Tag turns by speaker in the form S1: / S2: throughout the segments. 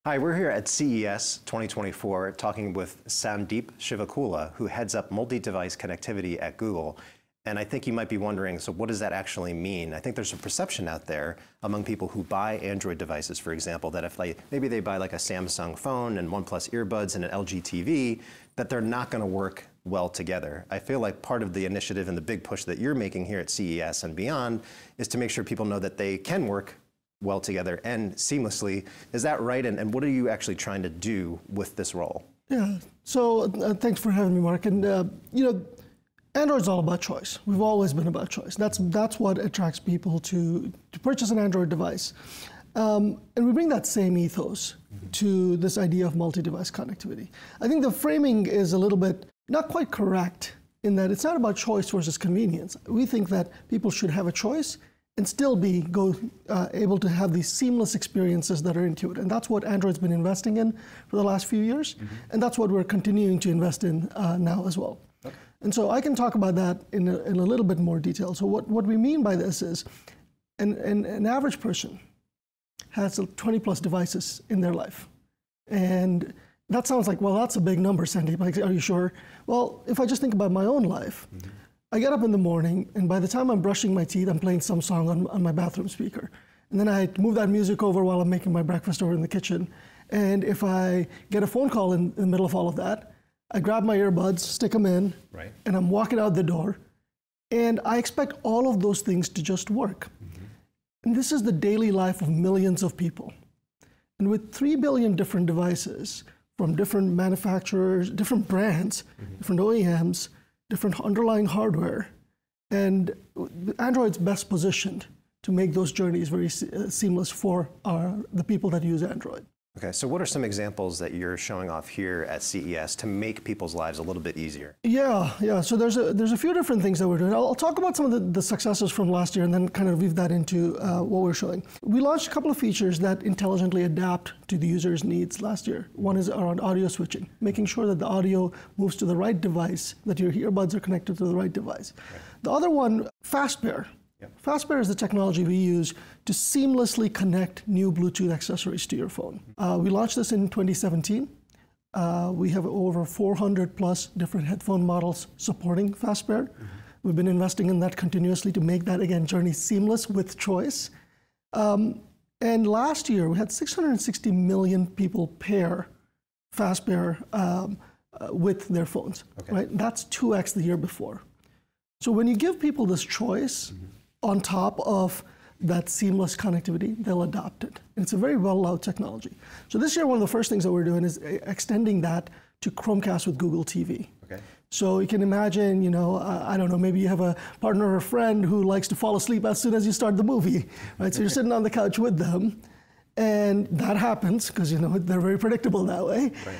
S1: Hi, we're here at CES 2024 talking with Sandeep Shivakula, who heads up multi-device connectivity at Google. And I think you might be wondering, so what does that actually mean? I think there's a perception out there among people who buy Android devices, for example, that if maybe they buy like a Samsung phone and OnePlus earbuds and an LG TV, that they're not going to work well together. I feel like part of the initiative and the big push that you're making here at CES and beyond is to make sure people know that they can work well together and seamlessly. Is that right? And what are you actually trying to do with this role?
S2: Yeah, so thanks for having me, Mark. And Android's all about choice. We've always been about choice. That's what attracts people to purchase an Android device. And we bring that same ethos to this idea of multi-device connectivity. I think the framing is a little bit not quite correct in that it's not about choice versus convenience. We think that people should have a choice and still be able to have these seamless experiences that are intuitive. And that's what Android's been investing in for the last few years. And that's what we're continuing to invest in now as well. Okay. And so I can talk about that in a little bit more detail. So what we mean by this is an average person has 20 plus devices in their life. And that sounds like, well, that's a big number, Sandeep. Like, are you sure? Well, if I just think about my own life, I get up in the morning, and by the time I'm brushing my teeth, I'm playing some song on my bathroom speaker. And then I move that music over while I'm making my breakfast over in the kitchen. And if I get a phone call in the middle of all of that, I grab my earbuds, stick them in, and I'm walking out the door. And I expect all of those things to just work. And this is the daily life of millions of people. And with 3 billion different devices from different manufacturers, different brands, different OEMs, different underlying hardware, and Android's best positioned to make those journeys very seamless for the people that use Android.
S1: Okay, so what are some examples that you're showing off here at CES to make people's lives a little bit easier?
S2: Yeah. So there's a few different things that we're doing. I'll talk about some of the successes from last year and then kind of weave that into what we're showing. We launched a couple of features that intelligently adapt to the user's needs last year. One is around audio switching, making sure that the audio moves to the right device, that your earbuds are connected to the right device. Okay. The other one, fast pair. Fast pair is the technology we use to seamlessly connect new Bluetooth accessories to your phone. We launched this in 2017. We have over 400 plus different headphone models supporting fast pair. We've been investing in that continuously to make that, again, journey seamless with choice. And last year, we had 660 million people pair fast pair with their phones. Okay. Right? That's 2x the year before. So when you give people this choice, on top of that seamless connectivity, they'll adopt it. And it's a very well-loved technology. So this year, one of the first things that we're doing is extending that to Chromecast with Google TV. Okay. So you can imagine, I don't know, maybe you have a partner or a friend who likes to fall asleep as soon as you start the movie, right? So you're sitting on the couch with them, and that happens because, they're very predictable that way. Right.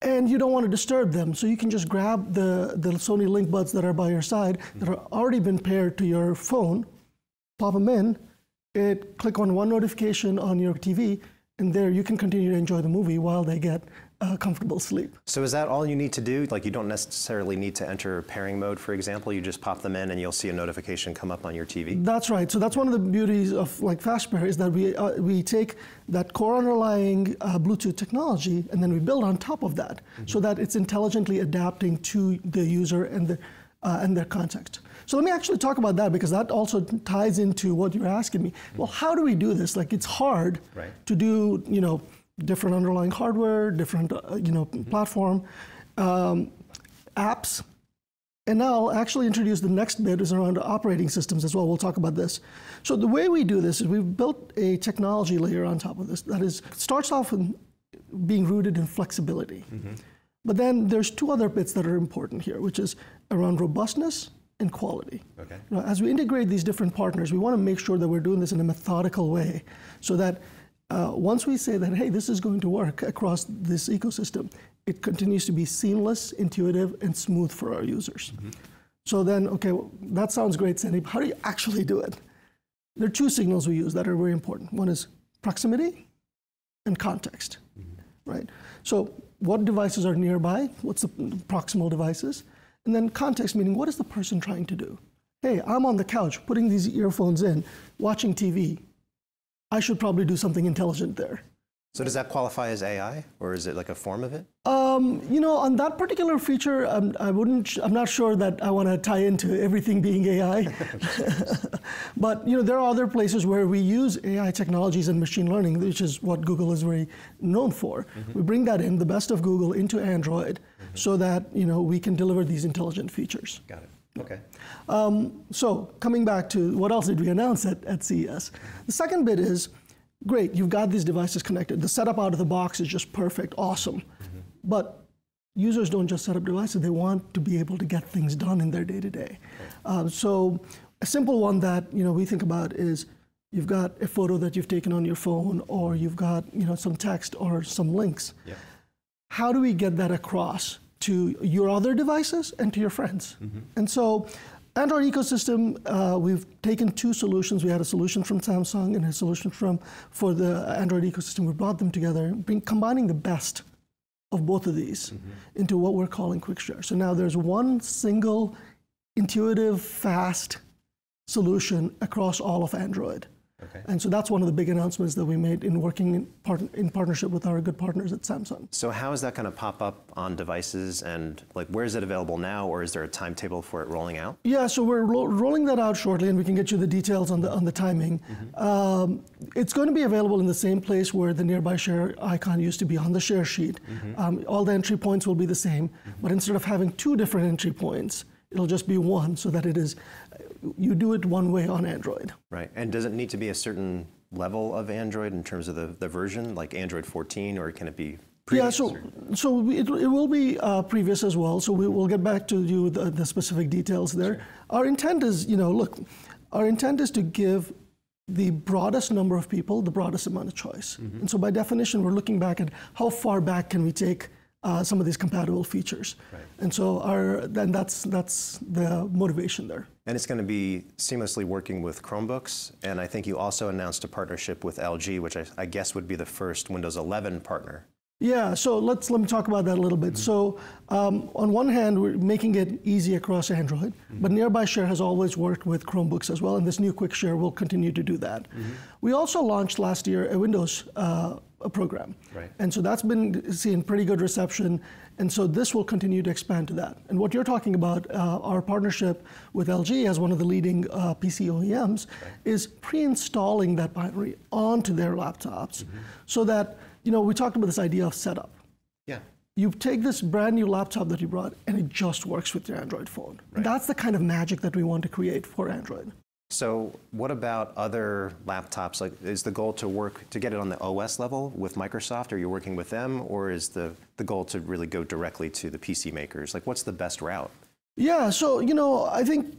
S2: And you don't want to disturb them, so you can just grab the Sony Link Buds that are by your side that are already been paired to your phone, pop them in, click on one notification on your TV, and there you can continue to enjoy the movie while they get comfortable sleep.
S1: So is that all you need to do? Like you don't necessarily need to enter pairing mode, for example? You just pop them in and you'll see a notification come up on your TV?
S2: That's right. So that's one of the beauties of like fast pair is that we take that core underlying Bluetooth technology and then we build on top of that so that it's intelligently adapting to the user and their context. So let me actually talk about that because that also ties into what you're asking me. Well, how do we do this? Like it's hard to do, different underlying hardware, different platform, apps. And now I'll actually introduce the next bit is around operating systems as well. We'll talk about this. So the way we do this is we've built a technology layer on top of this that starts off with being rooted in flexibility. But then there's two other bits that are important here, which is around robustness and quality. Okay. As we integrate these different partners, we want to make sure that we're doing this in a methodical way so that once we say that, hey, this is going to work across this ecosystem, it continues to be seamless, intuitive, and smooth for our users. So then, okay, well, that sounds great, Sandeep. How do you actually do it? There are two signals we use that are very important. One is proximity and context, right? So what devices are nearby? What's the proximal devices? And then context, meaning what is the person trying to do? Hey, I'm on the couch putting these earphones in, watching TV. I should probably do something intelligent there.
S1: So does that qualify as AI, or is it like a form of it?
S2: On that particular feature, I'm not sure that I want to tie into everything being AI. But there are other places where we use AI technologies and machine learning, which is what Google is very known for. We bring that in, the best of Google, into Android, so that we can deliver these intelligent features.
S1: Got it. Okay.
S2: So coming back to what else did we announce at CES? The second bit is, great, you've got these devices connected. The setup out of the box is just perfect, awesome. But users don't just set up devices, they want to be able to get things done in their day-to-day. So a simple one that we think about is you've got a photo that you've taken on your phone, or you've got some text or some links.
S1: Yeah.
S2: How do we get that across to your other devices and to your friends? And so Android ecosystem, we've taken two solutions. We had a solution from Samsung and a solution for the Android ecosystem. We brought them together, combining the best of both of these into what we're calling Quick Share. So now there's one single, intuitive, fast solution across all of Android.
S1: Okay.
S2: And so that's one of the big announcements that we made in working in partnership with our good partners at Samsung.
S1: So how is that going to pop up on devices, and where is it available now, or is there a timetable for it rolling out?
S2: Yeah, so we're rolling that out shortly, and we can get you the details on the timing. It's going to be available in the same place where the Nearby Share icon used to be, on the share sheet. All the entry points will be the same, but instead of having two different entry points, it'll just be one, so that you do it one way on Android.
S1: Right, and does it need to be a certain level of Android in terms of the version, like Android 14, or can it be previous?
S2: Yeah, so it will be previous as well, so we'll get back to you with the specific details there. Sure. Our intent is, our intent is to give the broadest number of people the broadest amount of choice. And so by definition, we're looking back at how far back can we take some of these compatible features. Right. And so that's the motivation there.
S1: And it's going to be seamlessly working with Chromebooks, and I think you also announced a partnership with LG, which I guess would be the first Windows 11 partner.
S2: Yeah, so let me talk about that a little bit. So on one hand, we're making it easy across Android, but Nearby Share has always worked with Chromebooks as well, and this new Quick Share will continue to do that. We also launched last year a Windows program. Right. And so that's been seeing pretty good reception, and so this will continue to expand to that. And what you're talking about, our partnership with LG as one of the leading PC OEMs, is pre-installing that binary onto their laptops, so that, we talked about this idea of setup. Yeah. You take this brand new laptop that you brought, and it just works with your Android phone. Right. And that's the kind of magic that we want to create for Android.
S1: So what about other laptops? Is the goal to get it on the OS level with Microsoft? Are you working with them, or is the goal to really go directly to the PC makers? What's the best route? Yeah,
S2: so I think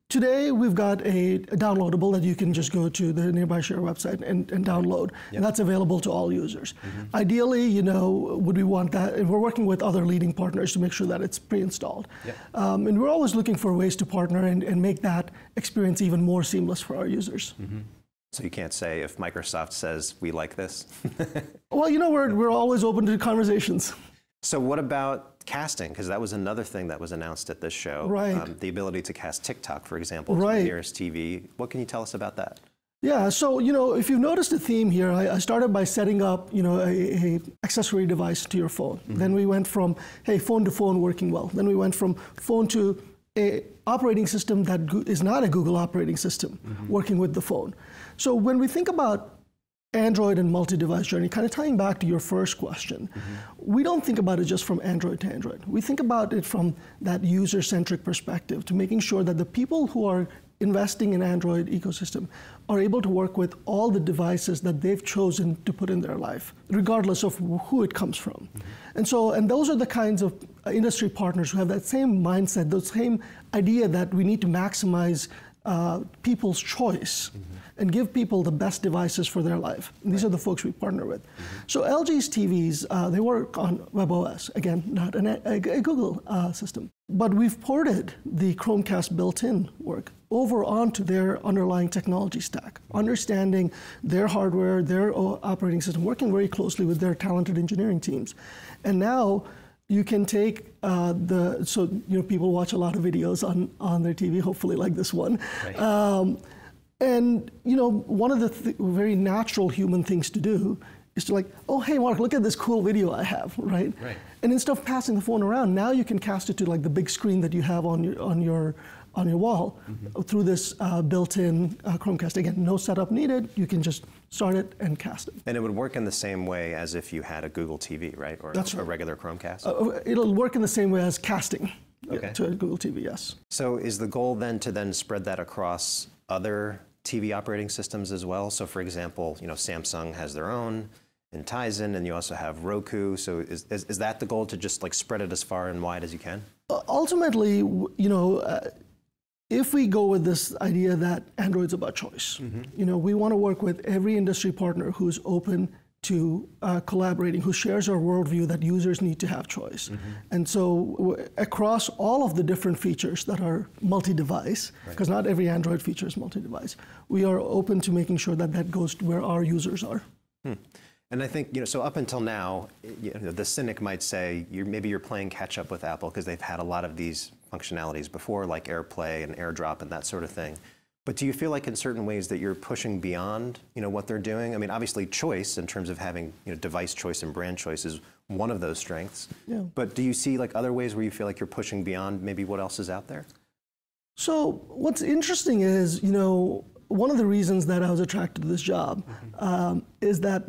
S2: today we've got a downloadable that you can just go to the Nearby Share website and download, and that's available to all users. Ideally, would we want that? And we're working with other leading partners to make sure that it's pre-installed. And we're always looking for ways to partner and make that experience even more seamless for our users.
S1: So you can't say if Microsoft says we like this?
S2: Well, we're always open to conversations.
S1: So what about casting? Because that was another thing that was announced at this show.
S2: Right.
S1: The ability to cast TikTok, for example, to the nearest TV. What can you tell us about that?
S2: Yeah, so if you've noticed a theme here, I started by setting up a accessory device to your phone. Then we went from, hey, phone to phone working well. Then we went from phone to a operating system that is not a Google operating system working with the phone. So when we think about Android and multi-device journey, kind of tying back to your first question, we don't think about it just from Android to Android. We think about it from that user-centric perspective, to making sure that the people who are investing in Android ecosystem are able to work with all the devices that they've chosen to put in their life, regardless of who it comes from. And those are the kinds of industry partners who have that same mindset, the same idea that we need to maximize people's choice and give people the best devices for their life. And these are the folks we partner with. So LG's TVs, they work on WebOS, again, not a Google system. But we've ported the Chromecast built-in work over onto their underlying technology stack, understanding their hardware, their operating system, working very closely with their talented engineering teams. And now you can take people watch a lot of videos on their TV, hopefully like this one. Right. And one of the very natural human things to do is to like, oh, hey, Mark, look at this cool video I have, right?
S1: Right.
S2: And instead of passing the phone around, now you can cast it to like the big screen that you have on your wall through this built-in Chromecast. Again, no setup needed. You can just start it and cast it.
S1: And it would work in the same way as if you had a Google TV, right? Or
S2: That's
S1: a
S2: right.
S1: regular Chromecast?
S2: It'll work in the same way as casting
S1: Okay.
S2: to a Google TV, yes.
S1: So is the goal then to then spread that across other TV operating systems as well? So for example, Samsung has their own, and Tizen, and you also have Roku. So is that the goal, to just like spread it as far and wide as you can?
S2: Ultimately, if we go with this idea that Android's about choice, we want to work with every industry partner who's open to collaborating, who shares our worldview that users need to have choice. And so across all of the different features that are multi-device, because not every Android feature is multi-device, we are open to making sure that that goes to where our users are.
S1: And I think, so up until now, the cynic might say maybe you're playing catch up with Apple because they've had a lot of these functionalities before, like AirPlay and AirDrop and that sort of thing. But do you feel like in certain ways that you're pushing beyond, what they're doing? I mean, obviously choice in terms of having, device choice and brand choice is one of those strengths. Yeah. But do you see like other ways where you feel like you're pushing beyond maybe what else is out there? So
S2: what's interesting is, one of the reasons that I was attracted to this job is that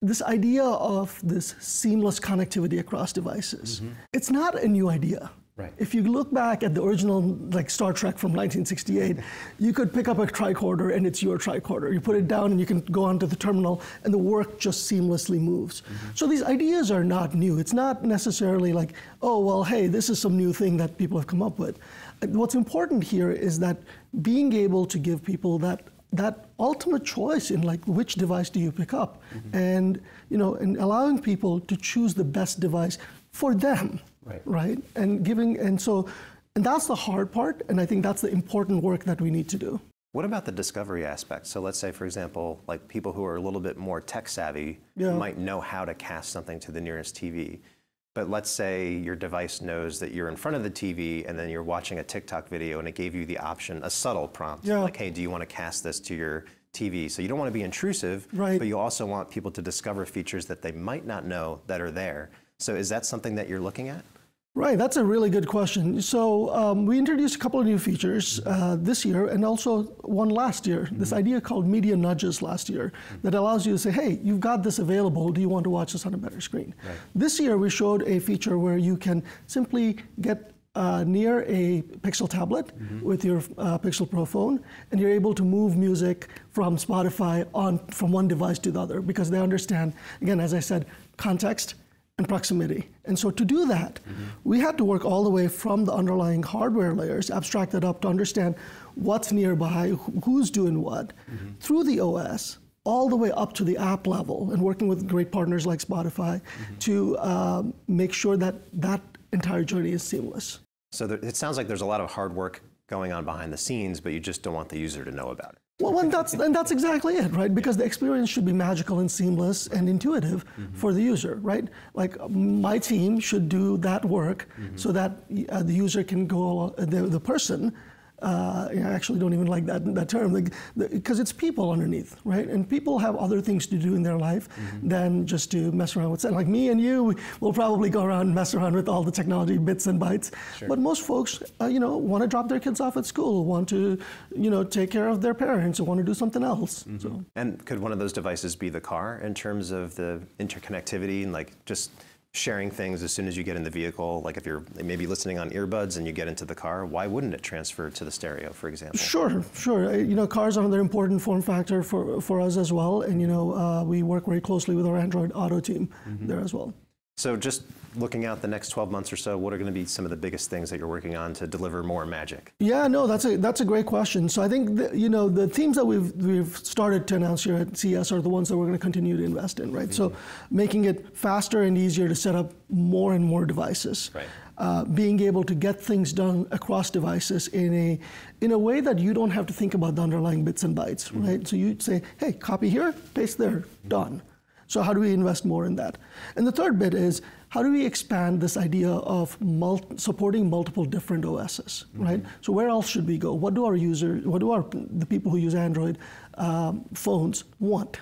S2: this idea of this seamless connectivity across devices, it's not a new idea.
S1: Right.
S2: If you look back at the original like Star Trek from 1968, you could pick up a tricorder and it's your tricorder. You put it down and you can go onto the terminal and the work just seamlessly moves. So these ideas are not new. It's not necessarily like, oh, well, hey, this is some new thing that people have come up with. What's important here is that being able to give people that ultimate choice in like which device do you pick up, and and allowing people to choose the best device for them, right? And that's the hard part, and I think that's the important work that we need to do.
S1: What about the discovery aspect? So let's say, for example, like people who are a little bit more tech savvy might know how to cast something to the nearest TV. But let's say your device knows that you're in front of the TV and then you're watching a TikTok video and it gave you the option, a subtle prompt, like, hey, do you want to cast this to your TV? So you don't want to be intrusive, but you also want people to discover features that they might not know that are there. So is that something that you're looking at?
S2: Right, that's a really good question. So we introduced a couple of new features this year and also one last year, this idea called media nudges last year that allows you to say, hey, you've got this available, do you want to watch this on a better screen? This year we showed a feature where you can simply get near a Pixel tablet with your Pixel Pro phone, and you're able to move music from Spotify from one device to the other because they understand, again, as I said, context and proximity. And so to do that, we had to work all the way from the underlying hardware layers, abstract it up to understand what's nearby, who's doing what, through the OS, all the way up to the app level, and working with great partners like Spotify to make sure that that entire journey is seamless.
S1: So it sounds like there's a lot of hard work going on behind the scenes, but you just don't want the user to know about it.
S2: Well, and that's exactly it, right? Because the experience should be magical and seamless and intuitive for the user, right? Like my team should do that work so that the user can go, the person, I actually don't even like that term, because it's people underneath, right? And people have other things to do in their life than just to mess around with it. Like me and you will probably go around and mess around with all the technology bits and bytes. But most folks, want to drop their kids off at school, want to, take care of their parents, or want to do something else. So.
S1: And could one of those devices be the car in terms of the interconnectivity and like just sharing things as soon as you get in the vehicle? Like if you're maybe listening on earbuds and you get into the car, why wouldn't it transfer to the stereo, for example?
S2: Sure. Cars are another important form factor for us as well. And, we work very closely with our Android Auto team there as well.
S1: So just looking out the next 12 months or so, what are going to be some of the biggest things that you're working on to deliver more magic?
S2: Yeah, no, that's a great question. So I think the themes that we've started to announce here at CES are the ones that we're going to continue to invest in, right? So making it faster and easier to set up more and more devices. Being able to get things done across devices in a way that you don't have to think about the underlying bits and bytes, right? So you say, hey, copy here, paste there, done. So how do we invest more in that? And the third bit is, how do we expand this idea of supporting multiple different OSs, right? So where else should we go? What do the people who use Android phones want?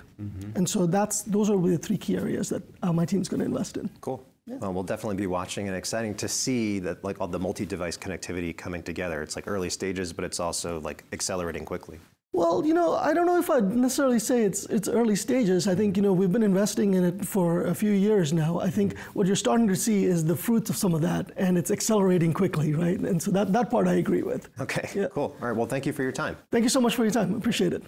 S2: And so those are the three key areas that my team's going to invest in.
S1: Cool. Yeah. Well, we'll definitely be watching, and exciting to see that, like, all the multi-device connectivity coming together. It's like early stages, but it's also like accelerating quickly.
S2: Well, I don't know if I'd necessarily say it's early stages. I think, we've been investing in it for a few years now. I think what you're starting to see is the fruits of some of that, and it's accelerating quickly, right? And so that part I agree with.
S1: Okay,
S2: Yeah.
S1: cool. All right, well, thank you for your time.
S2: Thank you so much for your time. Appreciate it.